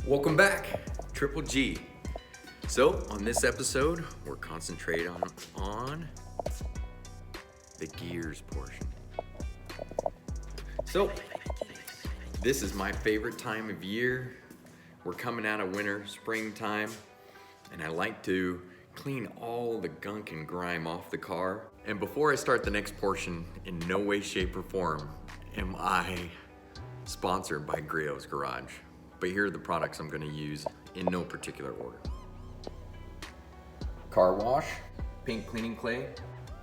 Welcome back, Triple G. So on this episode, we're concentrating on the gears portion. So this is my favorite time of year. We're coming out of winter, springtime, and I like to clean all the gunk and grime off the car. And before I start the next portion, in no way, shape, or form am I sponsored by Griots Garage. But here are the products I'm gonna use in no particular order. Car wash, paint cleaning clay,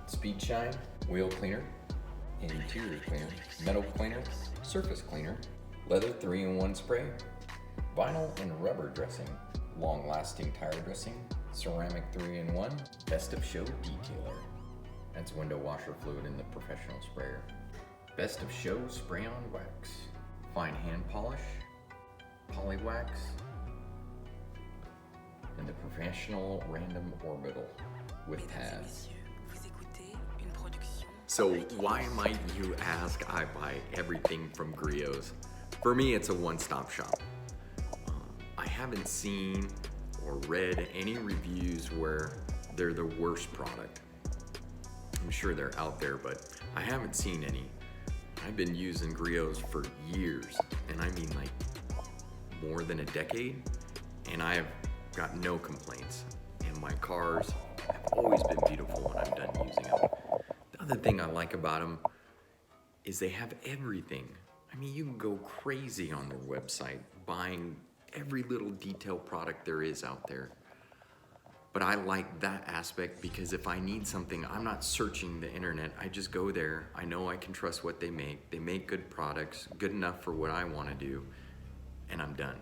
speed shine, wheel cleaner, interior cleaner, metal cleaner, surface cleaner, leather 3-in-1 spray, vinyl and rubber dressing, long lasting tire dressing, ceramic 3-in-1, best of show detailer. That's window washer fluid in the professional sprayer. Best of show spray on wax, fine hand polish, poly wax, and the professional random orbital with tabs. So why might you ask? I buy everything from Griots. For me, it's a one-stop shop. I haven't seen or read any reviews where they're the worst product. I'm sure they're out there, but I haven't seen any. I've been using Griots for years, and I mean like more than a decade, and I have got no complaints. And my cars have always been beautiful when I'm done using them. The other thing I like about them is they have everything. I mean, you can go crazy on their website buying every little detail product there is out there. But I like that aspect because if I need something, I'm not searching the internet. I just go there. I know I can trust what they make. They make good products, good enough for what I want to do, and I'm done.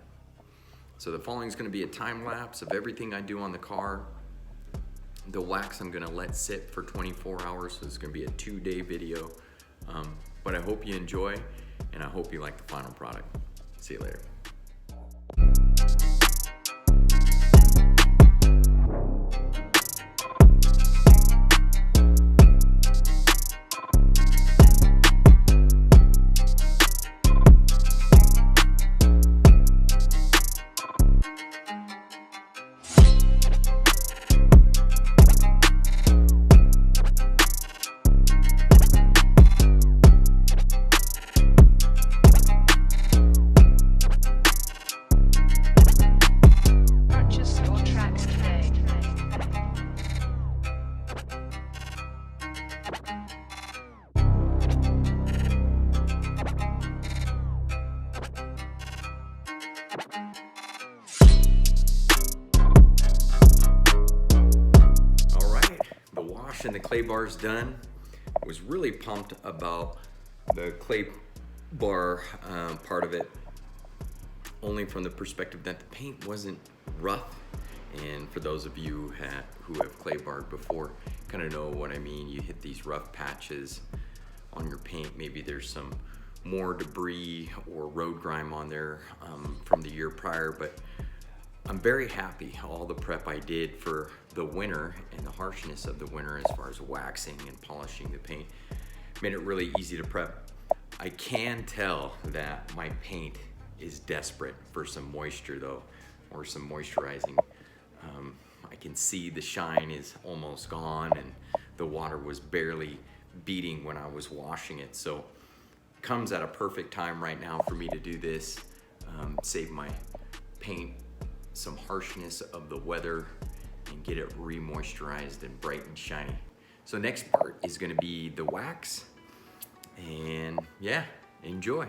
So the following is going to be a time lapse of everything I do on the car. The wax I'm going to let sit for 24 hours, so it's going to be a 2-day video. But I hope you enjoy, and I hope you like the final product. See you later. And the clay bar's done. Was really pumped about the clay bar part of it, only from the perspective that the paint wasn't rough. And for those of you who have clay barred before, kind of know what I mean. You hit these rough patches on your paint. Maybe there's some more debris or road grime on there from the year prior, but I'm very happy all the prep I did for the winter and the harshness of the winter as far as waxing and polishing the paint made it really easy to prep. I can tell that my paint is desperate for some moisture though, or some moisturizing. I can see the shine is almost gone and the water was barely beating when I was washing it. So comes at a perfect time right now for me to do this, save my paint some harshness of the weather and get it re-moisturized and bright and shiny. So next part is gonna be the wax, and yeah, enjoy.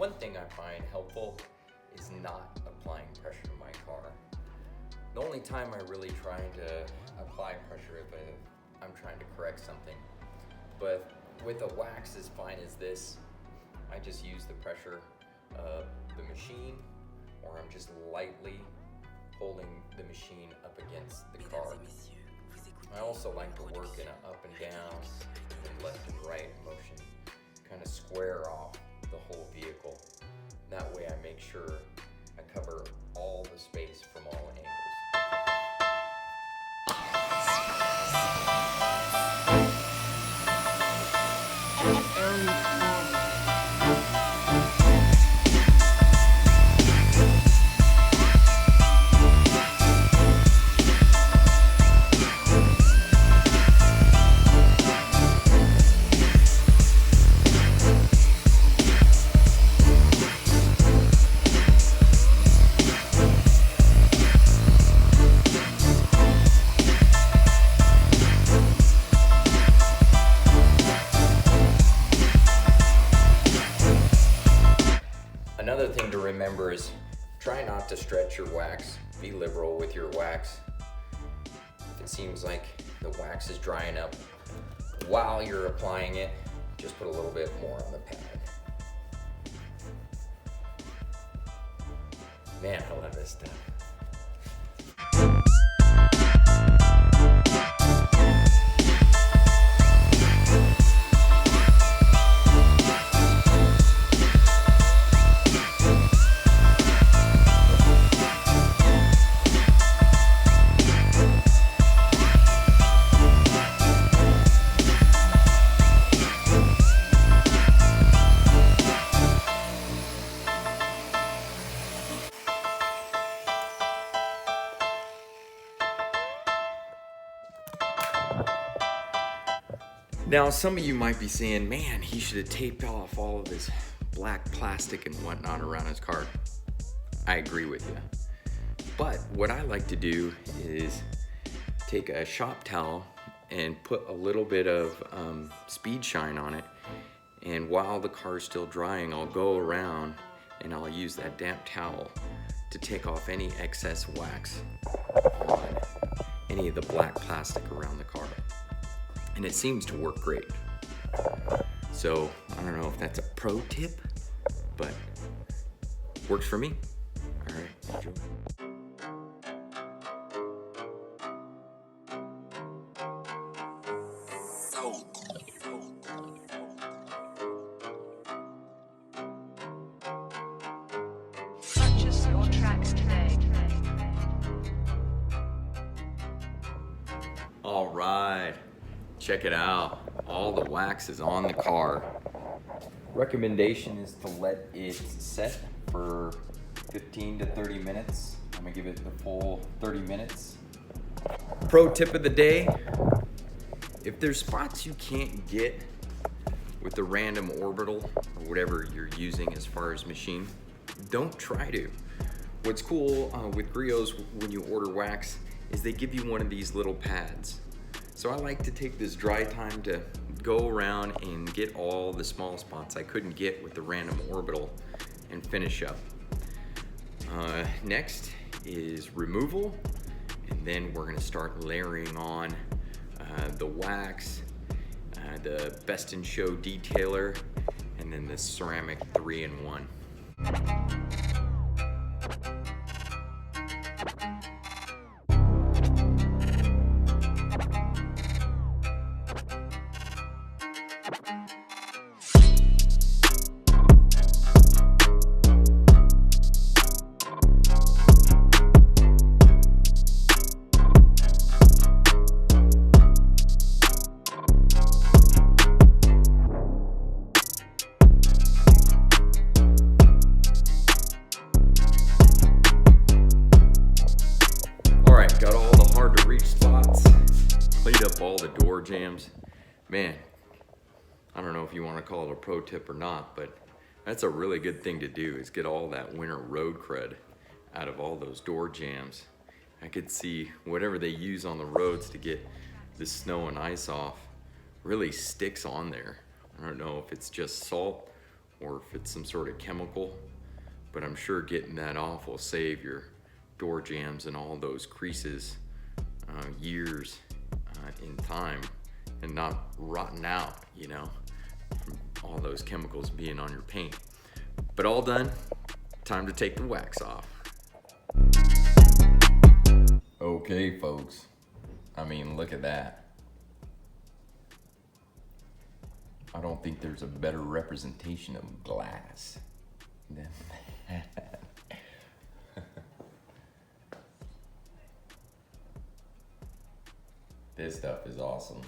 One thing I find helpful is not applying pressure to my car. The only time I really try to apply pressure if I'm trying to correct something. But with a wax as fine as this, I just use the pressure of the machine, or I'm just lightly holding the machine up against the car. I also like to work in an up and down and left and right motion, kind of square off the whole vehicle. That way I make sure I cover all the space from all angles. Another thing to remember is try not to stretch your wax. Be liberal with your wax. If it seems like the wax is drying up while you're applying it, just put a little bit more on the pad. Man, I love this stuff. Now, some of you might be saying, man, he should have taped off all of this black plastic and whatnot around his car. I agree with you. But what I like to do is take a shop towel and put a little bit of speed shine on it. And while the car's still drying, I'll go around and I'll use that damp towel to take off any excess wax on any of the black plastic around the car. And it seems to work great. So I don't know if that's a pro tip, but works for me. All right, enjoy. Purchase your tracks today. All right. Check it out. All the wax is on the car. Recommendation is to let it set for 15 to 30 minutes. I'm gonna give it the full 30 minutes. Pro tip of the day, if there's spots you can't get with the random orbital or whatever you're using as far as machine, don't try to. What's cool with Griots when you order wax is they give you one of these little pads. So I like to take this dry time to go around and get all the small spots I couldn't get with the random orbital and finish up. Next is removal, and then we're gonna start layering on the wax, the Best in Show detailer, and then the ceramic 3-in-1. Got all the hard to reach spots, cleaned up all the door jams. Man, I don't know if you want to call it a pro tip or not, but that's a really good thing to do, is get all that winter road crud out of all those door jams. I could see whatever they use on the roads to get the snow and ice off really sticks on there. I don't know if it's just salt or if it's some sort of chemical, but I'm sure getting that off will save your door jambs and all those creases years in time, and not rotting out, you know, from all those chemicals being on your paint. But all done, time to take the wax off. Okay, folks, I mean, look at that. I don't think there's a better representation of glass than that. This stuff is awesome.